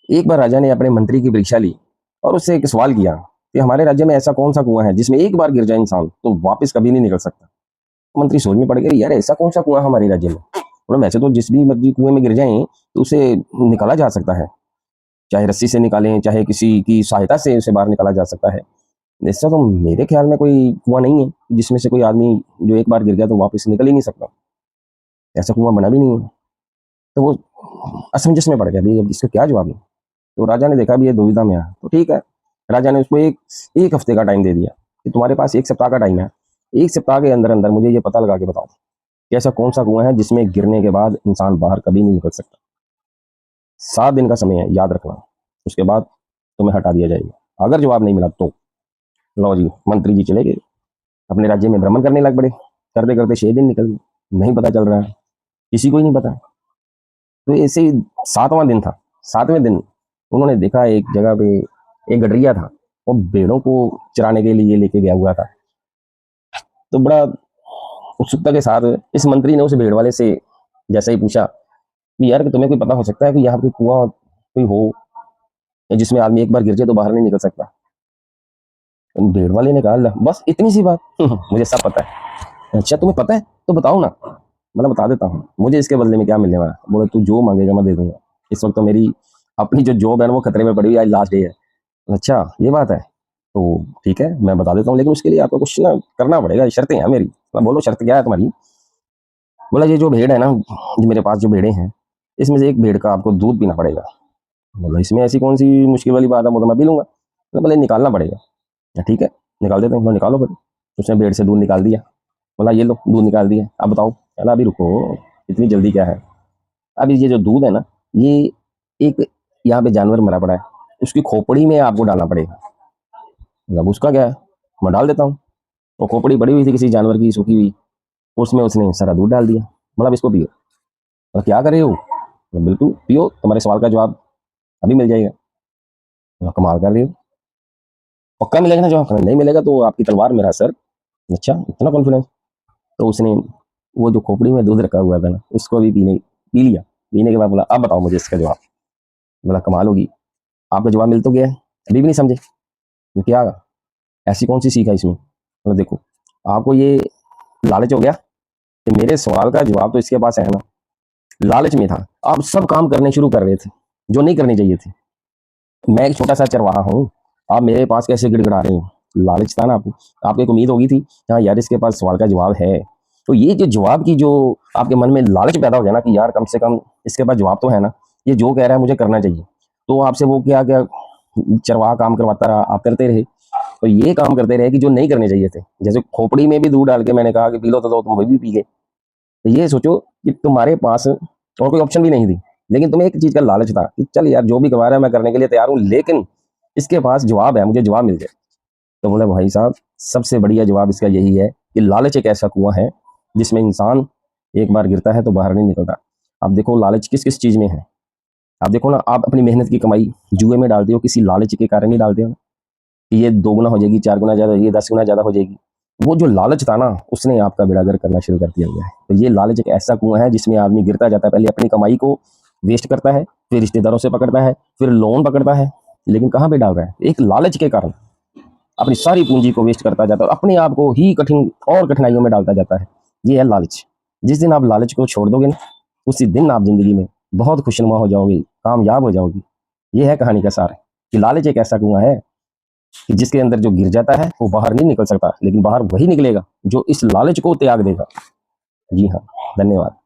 एक बार राजा ने अपने मंत्री की परीक्षा ली और उससे एक सवाल किया कि हमारे राज्य में ऐसा कौन सा कुआं है जिसमें एक बार गिर जाए इंसान तो वापस कभी नहीं निकल सकता। मंत्री सोच में पड़ गए, यार ऐसा कौन सा कुआं है हमारे राज्य में। बोला वैसे तो जिस भी मर्जी कुएं में गिर जाए तो उसे निकाला जा सकता है, चाहे रस्सी से निकालें चाहे किसी की सहायता से उसे बाहर निकाला जा सकता है। ऐसा तो मेरे ख्याल में कोई कुआं नहीं है जिसमें से कोई आदमी जो एक बार गिर गया तो वापस निकल ही नहीं सकता। ऐसा कुआं बना भी नहीं है। तो वो असमंजस में पड़ गया, भाई अब इसका क्या जवाब है। तो राजा ने देखा भी ये दुविधा में है, तो ठीक है, राजा ने उसको एक एक हफ्ते का टाइम दे दिया कि तुम्हारे पास एक सप्ताह का टाइम है। एक सप्ताह के अंदर अंदर मुझे ये पता लगा के बताओ कि ऐसा कौन सा कुआं है जिसमें गिरने के बाद इंसान बाहर कभी नहीं निकल सकता। 7 दिन का समय है, याद रखना। उसके बाद तुम्हें हटा दिया जाएगा। अगर जवाब नहीं मिला तो लो जी, मंत्री जी चले गए अपने राज्य में भ्रमण करने लग पड़े। करते करते 6 दिन निकल गए, नहीं पता चल रहा है, किसी को ही नहीं पता। तो ऐसे ही 7वां दिन था। 7वें दिन उन्होंने देखा एक जगह पे एक गडरिया था, वो भेड़ों को चराने के लिए लेके गया हुआ था। तो बड़ा उत्सुकता के साथ इस मंत्री ने उस भेड़ वाले से जैसे ही पूछा कि यार कि तुम्हें कोई पता हो सकता है कि यहाँ पे कुआं कोई हो या जिसमें आदमी एक बार गिर जाए तो बाहर नहीं निकल सकता। तो भेड़ वाले ने कहा, "ला, बस इतनी सी बात मुझे सब पता है।" अच्छा तुम्हें पता है तो बताओ ना। मतलब बता देता हूँ, मुझे इसके बदले में क्या मिलने वाला है। बोले तू जो मांगेगा मैं दे दूंगा। इस वक्त तो मेरी अपनी जो जॉब है ना वो खतरे में पड़ी हुई है, आज लास्ट डे है। अच्छा ये बात है, तो ठीक है मैं बता देता हूँ, लेकिन उसके लिए आपको कुछ ना करना पड़ेगा, शर्तें हैं मेरी। मैं बोलो शर्त क्या है तुम्हारी। बोला ये जो भेड़ है ना, जो मेरे पास जो भेड़े हैं, इसमें से एक भेड़ का आपको दूध पीना पड़ेगा। बोला इसमें ऐसी कौन सी मुश्किल वाली बात है, वो तो मैं पी लूंगा। तो बोले निकालना पड़ेगा। ठीक है निकाल देते हैं। निकालो फिर। उसने भेड़ से दूध निकाल दिया। बोला ये लो दूध निकाल दिया, अब बताओ। कहला अभी रुको, इतनी जल्दी क्या है। अभी ये जो दूध है ना, ये एक यहाँ पे जानवर मरा पड़ा है, उसकी खोपड़ी में आपको डालना पड़ेगा। मतलब उसका क्या है, मैं डाल देता हूँ। वो खोपड़ी पड़ी हुई थी किसी जानवर की सूखी हुई, उसमें उसने सारा दूध डाल दिया। मतलब इसको पियो। मतलब क्या करे हो। मतलब बिल्कुल पियो, तुम्हारे सवाल का जवाब अभी मिल जाएगा। मतलब कमाल कर रही हो, पक्का मिलेगा ना जवाब। नहीं मिलेगा तो आपकी तलवार मेरा सर। अच्छा इतना कॉन्फिडेंस। तो उसने वो जो खोपड़ी में दूध रखा हुआ था ना उसको भी पी लिया। पीने के बाद बोला अब बताओ मुझे इसका जवाब। बोला कमाल होगी, आपका जवाब मिल तो गया है, अभी भी नहीं समझे। तो क्या ऐसी कौन सी सीख है इसमें। मतलब देखो, आपको ये लालच हो गया कि मेरे सवाल का जवाब तो इसके पास है ना। लालच में था, आप सब काम करने शुरू कर रहे थे जो नहीं करने चाहिए थे। मैं एक छोटा सा चरवाहा हूँ, आप मेरे पास कैसे गिड़गिड़ा रहे हो। लालच था ना आपको, आपको एक उम्मीद होगी थी हाँ यार इसके पास सवाल का जवाब है। तो ये जो जवाब की जो आपके मन में लालच पैदा हो गया ना कि यार कम से कम इसके पास जवाब तो है ना, ये जो कह रहा है मुझे करना चाहिए। तो आपसे वो क्या क्या चरवाहा काम करवाता रहा, आप करते रहे। तो ये काम करते रहे कि जो नहीं करने चाहिए थे। जैसे खोपड़ी में भी दूध डाल के मैंने कहा कि पी लो, तो तुम भी पी गए। तो ये सोचो कि तुम्हारे पास और कोई ऑप्शन भी नहीं थी, लेकिन तुम्हें एक चीज का लालच था कि चल यार जो भी करवा रहा है मैं करने के लिए तैयार हूँ, लेकिन इसके पास जवाब है, मुझे जवाब मिल जाए। तो बोले भाई साहब सबसे बढ़िया जवाब इसका यही है कि लालच एक ऐसा कुआं है जिसमें इंसान एक बार गिरता है तो बाहर नहीं निकलता। अब देखो लालच किस किस चीज में है। आप देखो ना, आप अपनी मेहनत की कमाई जुए में डालते हो, किसी लालच के कारण ही डालते हो कि ये 2 गुना हो जाएगी, 4 गुना ज्यादा, ये 10 गुना ज्यादा हो जाएगी। वो जो लालच था ना उसने आपका बेड़ागर करना शुरू कर दिया हुआ है। तो ये लालच एक ऐसा कुआं है जिसमें आदमी गिरता जाता है, पहले अपनी कमाई को वेस्ट करता है, फिर रिश्तेदारों से पकड़ता है, फिर लोन पकड़ता है, लेकिन कहाँ पे डाल रहा है, एक लालच के कारण अपनी सारी पूंजी को वेस्ट करता जाता है, अपने आप को ही कठिन और कठिनाइयों में डालता जाता है। ये है लालच। जिस दिन आप लालच को छोड़ दोगे ना, उसी दिन आप जिंदगी में बहुत खुशनुमा हो जाओगे, कामयाब हो जाओगे। ये है कहानी का सार कि लालच एक ऐसा कुआं है कि जिसके अंदर जो गिर जाता है वो बाहर नहीं निकल सकता, लेकिन बाहर वही निकलेगा जो इस लालच को त्याग देगा। जी हाँ, धन्यवाद।